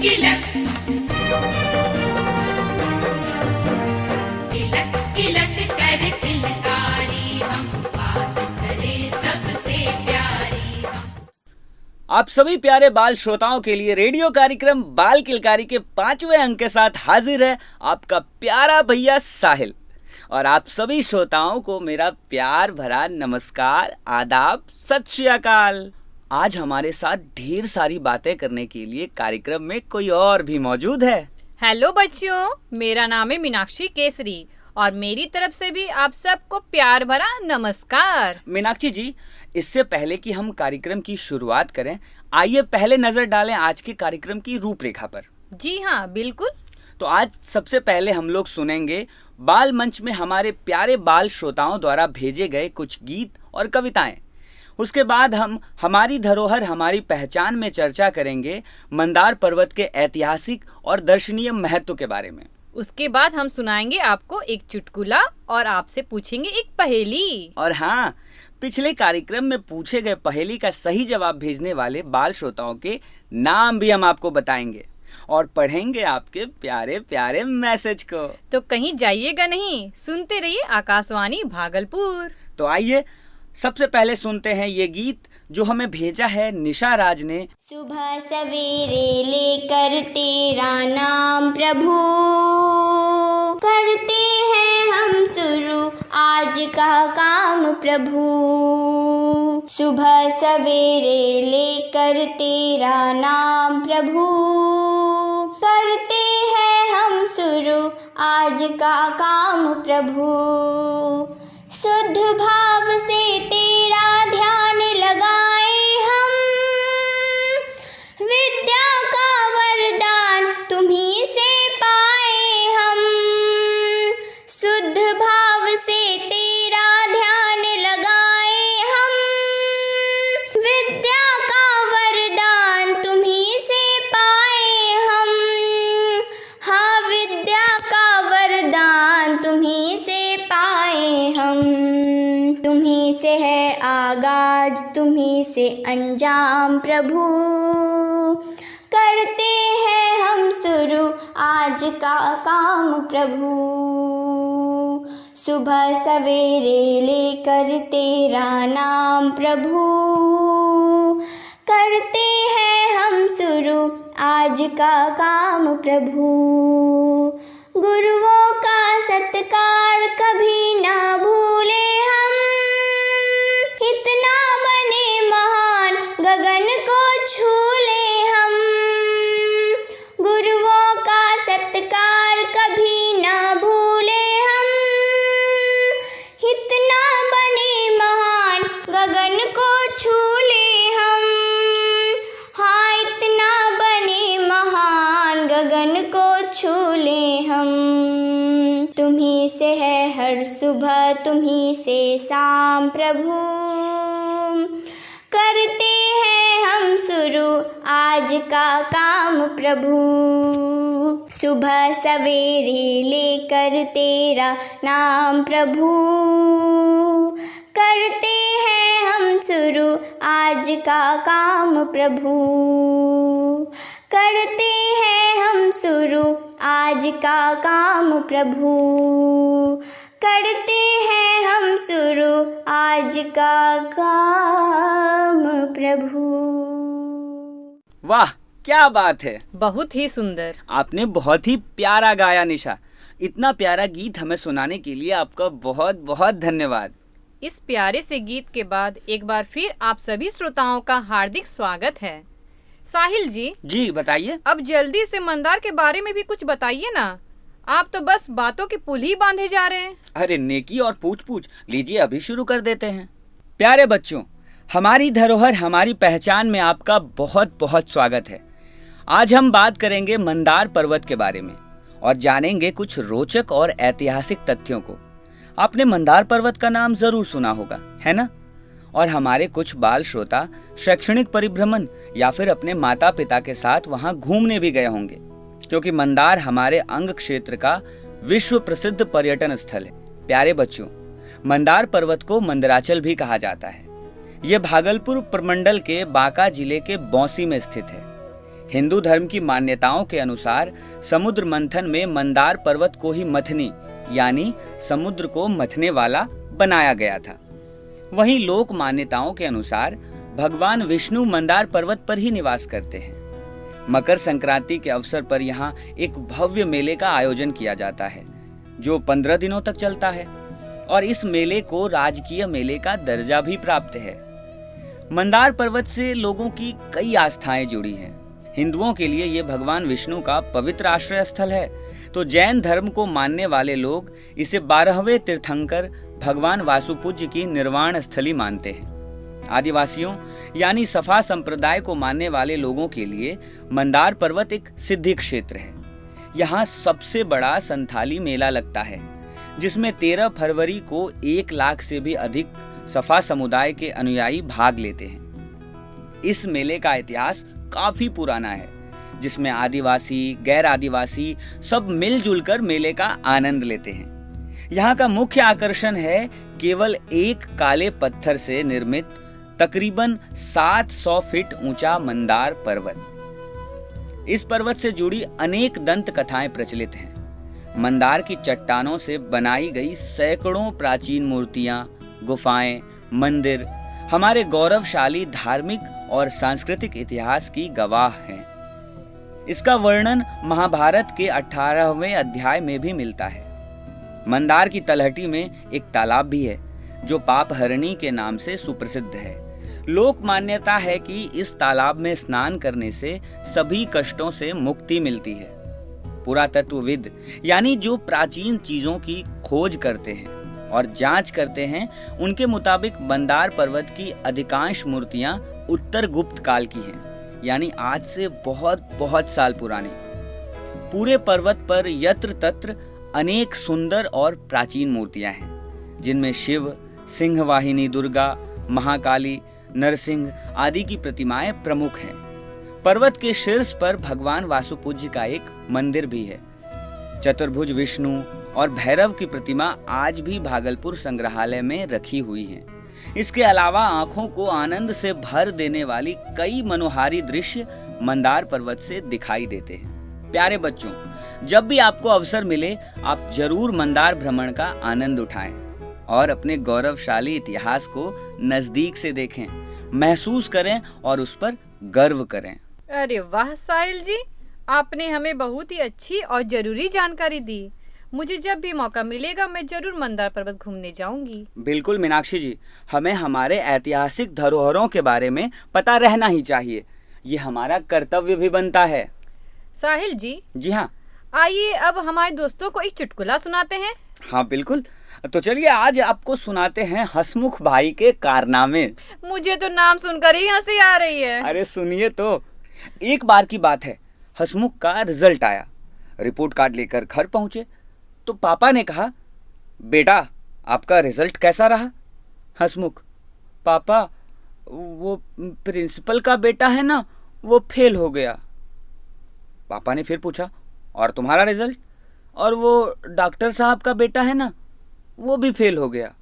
Kilak click Kilak कर किलकारी हम, बात करे सबसे प्यारी हम। आप सभी प्यारे बाल श्रोताओं के लिए रेडियो कार्यक्रम बाल किलकारी के 5वें अंक के साथ हाजिर है आपका प्यारा भैया साहिल। और आप सभी श्रोताओं को मेरा प्यार भरा नमस्कार, आदाब, सत श्री अकाल। आज हमारे साथ ढेर सारी बातें करने के लिए कार्यक्रम में कोई और भी मौजूद है। हेलो बच्चों, मेरा नाम है मीनाक्षी केसरी और मेरी तरफ से भी आप सबको प्यार भरा नमस्कार। मीनाक्षी जी, इससे पहले कि हम कार्यक्रम की शुरुआत करें, आइए पहले नजर डालें आज के कार्यक्रम की रूपरेखा पर। जी हाँ, बिल्कुल। तो आज सबसे पहले हम लोग सुनेंगे बाल मंच में हमारे प्यारे बाल श्रोताओं द्वारा भेजे गए कुछ गीत और कविताएं। उसके बाद हम हमारी धरोहर हमारी पहचान में चर्चा करेंगे मंदार पर्वत के ऐतिहासिक और दर्शनीय महत्व के बारे में। उसके बाद हम सुनाएंगे आपको एक चुटकुला और आपसे पूछेंगे एक पहेली। और हाँ, पिछले कार्यक्रम में पूछे गए पहेली का सही जवाब भेजने वाले बाल श्रोताओं के नाम भी हम आपको बताएंगे और पढ़ेंगे आपके प्यारे प्यारे मैसेज को। तो कहीं जाइएगा नहीं, सुनते रहिए आकाशवाणी भागलपुर। तो आइए सबसे पहले सुनते हैं ये गीत जो हमें भेजा है निशा राज ने। सुबह सवेरे लेकर तेरा नाम प्रभु, करते हैं हम शुरू आज का काम प्रभु। सुबह सवेरे लेकर तेरा नाम प्रभु, करते हैं हम शुरू आज का काम प्रभु। शुद्ध भाव से तेरा ध्यान लगाए हम, विद्या का वरदान तुम्हीं से पाए हम। शुद्ध भाव से तेरा ध्यान लगाए हम, विद्या का वरदान तुम्हीं से पाए हम। हाँ, विद्या का वरदान तुम्हीं से पाए हम। तुम्हीं से है आगाज, तुम्हीं से अंजाम प्रभु, करते हैं हम शुरू आज का काम प्रभु। सुबह सवेरे लेकर तेरा नाम प्रभु, करते हैं हम शुरू आज का काम प्रभु। गुरुओं का सत्कार कभी ना भूले हम, इतना बने महान गगन को छू ले हम। गुरुओं का सत्कार कभी ना भूले हम, इतना बने महान गगन को छू ले हम। हाँ, इतना बने महान गगन को छू ले हम। तुम्हीं से है हर सुबह, तुम्हीं से शाम प्रभु, करते हैं हम शुरू आज का काम प्रभु। सुबह सवेरे लेकर तेरा नाम प्रभु, करते हैं हम शुरू आज का काम प्रभु। करते हैं हम शुरू आज का काम प्रभु, करते हैं हम शुरू आज का काम प्रभु। वाह, क्या बात है! बहुत ही सुंदर। आपने बहुत ही प्यारा गाया निशा। इतना प्यारा गीत हमें सुनाने के लिए आपका बहुत बहुत धन्यवाद। इस प्यारे से गीत के बाद एक बार फिर आप सभी श्रोताओं का हार्दिक स्वागत है। साहिल जी, बताइए। अब जल्दी से मंदार के बारे में भी कुछ बताइए ना। आप तो बस बातों के पुल ही बांधे जा रहे हैं। अरे नेकी और पूछ पूछ, लीजिए अभी शुरू कर देते हैं। प्यारे बच्चों, हमारी धरोहर हमारी पहचान में आपका बहुत बहुत स्वागत है। आज हम बात करेंगे मंदार पर्वत के बारे में और जानेंगे कुछ रोचक और ऐतिहासिक तथ्यों को। आपने मंदार पर्वत का नाम जरूर सुना होगा, है ना? और हमारे कुछ बाल श्रोता शैक्षणिक परिभ्रमण या फिर अपने माता पिता के साथ वहां घूमने भी गए होंगे, क्योंकि मंदार हमारे अंग क्षेत्र का विश्व प्रसिद्ध पर्यटन स्थल है। प्यारे बच्चों, मंदार पर्वत को मंदराचल भी कहा जाता है। यह भागलपुर प्रमंडल के बांका जिले के बौंसी में स्थित है। हिंदू धर्म की मान्यताओं के अनुसार समुद्र मंथन में मंदार पर्वत को ही मथनी यानी समुद्र को मथने वाला बनाया गया था। वहीं लोक मान्यताओं के अनुसार भगवान विष्णु मंदार पर्वत पर ही निवास करते हैं। मकर संक्रांति के अवसर पर यहाँ एक भव्य मेले का आयोजन किया जाता है जो 15 दिनों तक चलता है और इस मेले को राजकीय मेले का दर्जा भी प्राप्त है। मंदार पर्वत से लोगों की कई आस्थाएं जुड़ी हैं। हिंदुओं के लिए ये भगवान विष्णु का पवित्र आश्रय स्थल है, तो जैन धर्म को मानने वाले लोग इसे 12वें तीर्थंकर भगवान वासुपूज्य की निर्वाण स्थली मानते हैं। आदिवासियों यानी सफा संप्रदाय को मानने वाले लोगों के लिए मंदार पर्वत एक सिद्धि क्षेत्र है। यहाँ सबसे बड़ा संथाली मेला लगता है जिसमें 13 फरवरी को 1 लाख से भी अधिक सफा समुदाय के अनुयायी भाग लेते हैं। इस मेले का इतिहास काफी पुराना है जिसमें आदिवासी गैर आदिवासी सब मिलजुल कर मेले का आनंद लेते हैं। यहाँ का मुख्य आकर्षण है केवल एक काले पत्थर से निर्मित तकरीबन 700 फीट ऊंचा मंदार पर्वत। इस पर्वत से जुड़ी अनेक दंत कथाएं प्रचलित हैं। मंदार की चट्टानों से बनाई गई सैकड़ों प्राचीन मूर्तियां, गुफाएं, मंदिर हमारे गौरवशाली धार्मिक और सांस्कृतिक इतिहास की गवाह हैं। इसका वर्णन महाभारत के 18वें अध्याय में भी मिलता है। मंदार की तलहटी में एक तालाब भी है जो पापहरणी के नाम से सुप्रसिद्ध है। लोक मान्यता है कि इस तालाब में स्नान करने से सभी कष्टों से मुक्ति मिलती है। पुरातत्वविद यानी जो प्राचीन चीजों की खोज करते हैं और जांच करते हैं, उनके मुताबिक मंदार पर्वत की अधिकांश मूर्तियां उत्तर गुप्त काल की हैं, यानी आज से बहुत बहुत साल पुरानी। पूरे पर्वत पर यत्र तत्र अनेक सुंदर और प्राचीन मूर्तियां हैं जिनमें शिव, सिंहवाहिनी दुर्गा, महाकाली, नरसिंह आदि की प्रतिमाएं प्रमुख हैं। पर्वत के शीर्ष पर भगवान वासुपूज्य का एक मंदिर भी है। चतुर्भुज विष्णु और भैरव की प्रतिमा आज भी भागलपुर संग्रहालय में रखी हुई है। इसके अलावा आंखों को आनंद से भर देने वाली कई मनोहारी दृश्य मंदार पर्वत से दिखाई देते हैं। प्यारे बच्चों, जब भी आपको अवसर मिले आप जरूर मंदार भ्रमण का आनंद उठाएं और अपने गौरवशाली इतिहास को नजदीक से देखें, महसूस करें और उस पर गर्व करें। अरे वाह साहिल जी, आपने हमें बहुत ही अच्छी और जरूरी जानकारी दी। मुझे जब भी मौका मिलेगा मैं जरूर मंदार पर्वत घूमने जाऊंगी। बिल्कुल मीनाक्षी जी, हमें हमारे ऐतिहासिक धरोहरों के बारे में पता रहना ही चाहिए। ये हमारा कर्तव्य भी बनता है। साहिल जी। जी हाँ। आइए अब हमारे दोस्तों को एक चुटकुला सुनाते हैं। हाँ बिल्कुल, तो चलिए आज आपको सुनाते हैं हसमुख भाई के कारनामे। मुझे तो नाम सुनकर ही हंसी आ रही है। अरे सुनिए तो। एक बार की बात है, हसमुख का रिजल्ट आया। रिपोर्ट कार्ड लेकर घर पहुंचे तो पापा ने कहा, बेटा आपका रिजल्ट कैसा रहा? हसमुख, पापा वो प्रिंसिपल का बेटा है ना, वो फेल हो गया। पापा ने फिर पूछा, और तुम्हारा रिजल्ट? और वो डॉक्टर साहब का बेटा है ना, वो भी फेल हो गया।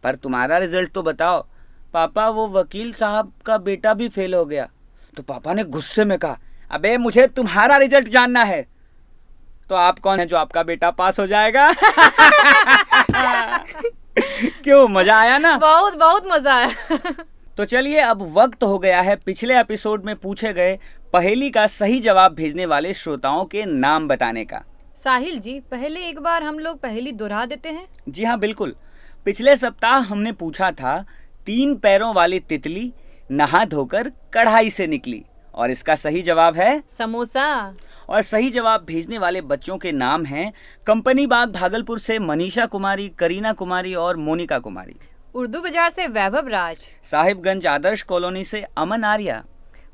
पर तुम्हारा रिजल्ट तो बताओ। पापा वो वकील साहब का बेटा भी फेल हो गया। तो पापा ने गुस्से में कहा, अबे मुझे तुम्हारा रिजल्ट जानना है। तो आप कौन है जो आपका बेटा पास हो जाएगा? क्यों, मजा आया ना? बहुत बहुत मजा आया। तो चलिए अब वक्त हो गया है पिछले एपिसोड में पूछे गए पहेली का सही जवाब भेजने वाले श्रोताओं के नाम बताने का। साहिल जी, पहले एक बार हम लोग पहेली दोहरा देते हैं। जी हाँ बिल्कुल। पिछले सप्ताह हमने पूछा था 3 पैरों वाली तितली नहा धोकर कढ़ाई से निकली, और इसका सही जवाब है समोसा। और सही जवाब भेजने वाले बच्चों के नाम हैं कंपनी बाग भागलपुर से मनीषा कुमारी, करीना कुमारी और मोनिका कुमारी। उर्दू बाजार से वैभव राज। साहिबगंज आदर्श कॉलोनी से अमन आर्या।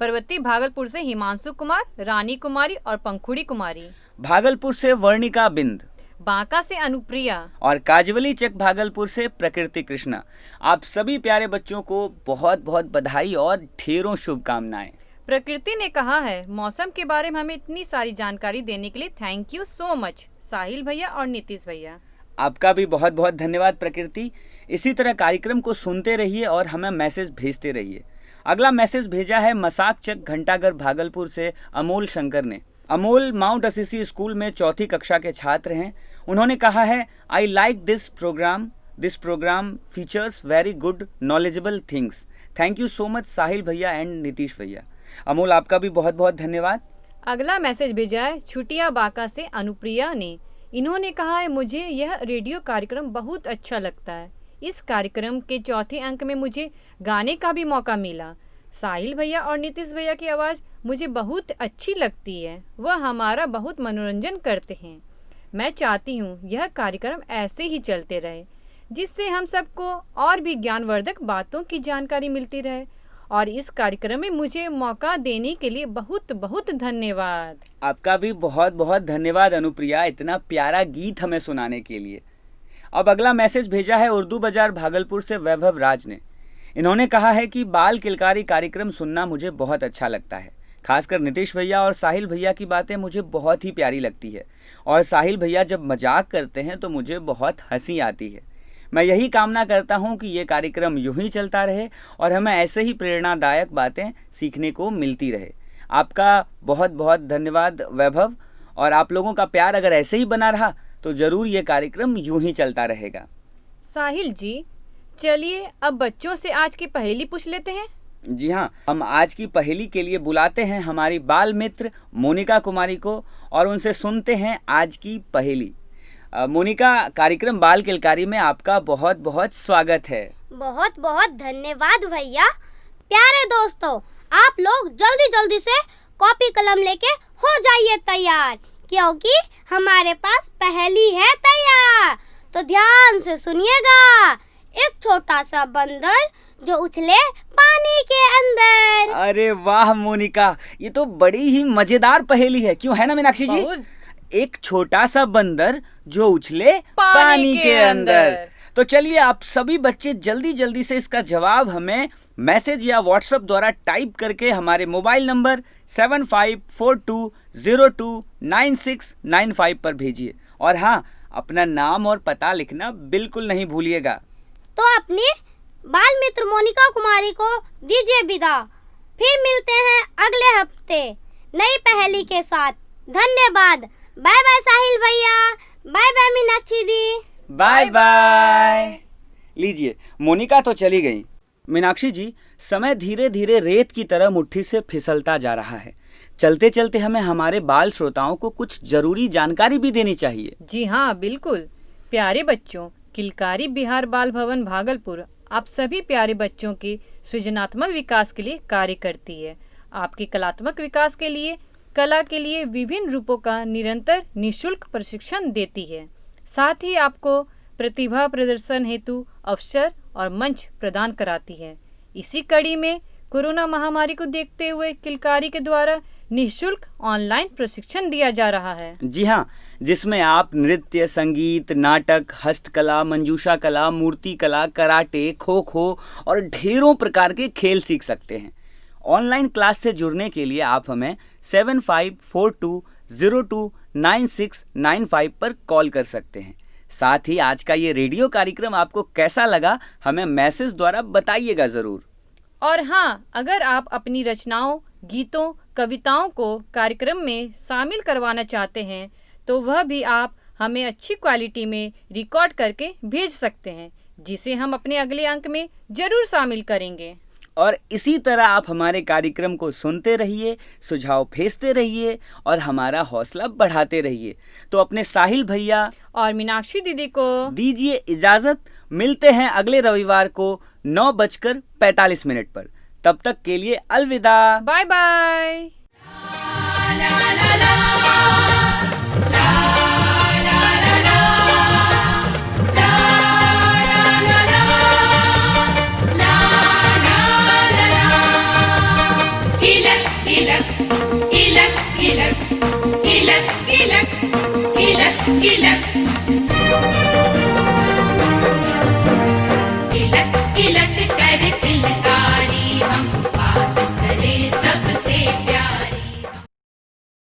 पर्वती भागलपुर से हिमांशु कुमार, रानी कुमारी और पंखुड़ी कुमारी। भागलपुर से वर्णिका बिंद। बांका से अनुप्रिया। और काजवली चक भागलपुर से प्रकृति कृष्णा। आप सभी प्यारे बच्चों को बहुत बहुत बधाई और ढेरों शुभकामनाएं। प्रकृति ने कहा है, मौसम के बारे में हमें इतनी सारी जानकारी देने के लिए thank you so much Sahil भैया और नीतीश भैया। आपका भी बहुत बहुत धन्यवाद प्रकृति। इसी तरह कार्यक्रम को सुनते रहिए और हमें मैसेज भेजते रहिए। अगला मैसेज भेजा है मसाकचक घंटाघर भागलपुर से अमोल शंकर ने। अमोल माउंट असीसी स्कूल में 4th कक्षा के छात्र हैं। उन्होंने कहा है, I like this program features very good knowledgeable things. Thank you so much Sahil भैया एंड नीतीश भैया। अमोल, आपका भी बहुत बहुत धन्यवाद। अगला मैसेज भेजा है छुटिया बांका से अनुप्रिया ने। इन्होंने कहा है, मुझे यह रेडियो कार्यक्रम बहुत अच्छा लगता है। इस कार्यक्रम के 4थे अंक में मुझे गाने का भी मौका मिला। साहिल भैया और नीतीश भैया की आवाज़ मुझे बहुत अच्छी लगती है। वह हमारा बहुत मनोरंजन करते हैं। मैं चाहती हूँ यह कार्यक्रम ऐसे ही चलते रहे, जिससे हम सबको और भी ज्ञानवर्धक बातों की जानकारी मिलती रहे। और इस कार्यक्रम में मुझे मौका देने के लिए बहुत बहुत धन्यवाद। आपका भी बहुत बहुत धन्यवाद अनुप्रिया, इतना प्यारा गीत हमें सुनाने के लिए। अब अगला मैसेज भेजा है उर्दू बाजार भागलपुर से वैभव राज ने। इन्होंने कहा है कि बाल किलकारी कार्यक्रम सुनना मुझे बहुत अच्छा लगता है। खासकर नीतीश भैया और साहिल भैया की बातें मुझे बहुत ही प्यारी लगती है। और साहिल भैया जब मजाक करते हैं तो मुझे बहुत हंसी आती है। मैं यही कामना करता हूं कि ये कार्यक्रम यूं ही चलता रहे और हमें ऐसे ही प्रेरणादायक बातें सीखने को मिलती रहे। आपका बहुत बहुत धन्यवाद वैभव, और आप लोगों का प्यार अगर ऐसे ही बना रहा तो ज़रूर ये कार्यक्रम यूं ही चलता रहेगा। साहिल जी, चलिए अब बच्चों से आज की पहेली पूछ लेते हैं। जी हाँ, हम आज की पहेली के लिए बुलाते हैं हमारी बाल मित्र मोनिका कुमारी को और उनसे सुनते हैं आज की पहेली। मोनिका, कार्यक्रम बाल किलकारी में आपका बहुत बहुत स्वागत है। बहुत बहुत धन्यवाद भैया। प्यारे दोस्तों, आप लोग जल्दी जल्दी से कॉपी कलम लेके हो जाइए तैयार, क्योंकि हमारे पास पहेली है तैयार। तो ध्यान से सुनिएगा। एक छोटा सा बंदर जो उछले पानी के अंदर। अरे वाह मोनिका, ये तो बड़ी ही मजेदार पहेली है, क्यों है ना मीनाक्षी जी? एक छोटा सा बंदर जो उछले पानी के अंदर। तो चलिए आप सभी बच्चे जल्दी जल्दी से इसका जवाब हमें मैसेज या व्हाट्सएप द्वारा टाइप करके हमारे मोबाइल नंबर 7542029695 पर भेजिए। और हाँ, अपना नाम और पता लिखना बिल्कुल नहीं भूलिएगा। तो अपनी बाल मित्र मोनिका कुमारी को दीजिए विदा। फिर मिलते हैं अगले हफ्ते नई पहेली के साथ। धन्यवाद। बाय बाय साहिल भैया, बाय बाय मीनाक्षी दी, बाय बाय। लीजिए, मोनिका तो चली गई। मीनाक्षी जी, समय धीरे धीरे रेत की तरह मुट्ठी से फिसलता जा रहा है। चलते चलते हमें हमारे बाल श्रोताओं को कुछ जरूरी जानकारी भी देनी चाहिए। जी हाँ, बिल्कुल। प्यारे बच्चों, किलकारी बिहार बाल भवन भागलपुर आप सभी प्यारे बच्चों के सृजनात्मक विकास के लिए कार्य करती है। आपके कलात्मक विकास के लिए, कला के लिए विभिन्न रूपों का निरंतर निःशुल्क प्रशिक्षण देती है। साथ ही आपको प्रतिभा प्रदर्शन हेतु अवसर और मंच प्रदान कराती है। इसी कड़ी में कोरोना महामारी को देखते हुए किलकारी के द्वारा निःशुल्क ऑनलाइन प्रशिक्षण दिया जा रहा है। जी हाँ, जिसमें आप नृत्य, संगीत, नाटक, हस्तकला, मंजूषा कला, मूर्ति कला, कराटे, खो खो और ढेरों प्रकार के खेल सीख सकते हैं। ऑनलाइन क्लास से जुड़ने के लिए आप हमें 7542029695 पर कॉल कर सकते हैं। साथ ही आज का ये रेडियो कार्यक्रम आपको कैसा लगा हमें मैसेज द्वारा बताइएगा ज़रूर। और हाँ, अगर आप अपनी रचनाओं, गीतों, कविताओं को कार्यक्रम में शामिल करवाना चाहते हैं तो वह भी आप हमें अच्छी क्वालिटी में रिकॉर्ड करके भेज सकते हैं, जिसे हम अपने अगले अंक में जरूर शामिल करेंगे। और इसी तरह आप हमारे कार्यक्रम को सुनते रहिए, सुझाव भेजते रहिए और हमारा हौसला बढ़ाते रहिए। तो अपने साहिल भैया और मीनाक्षी दीदी को दीजिए इजाज़त। मिलते हैं अगले रविवार को 9:45 पर। तब तक के लिए अलविदा। Bye bye. Click click click click click click click Kilak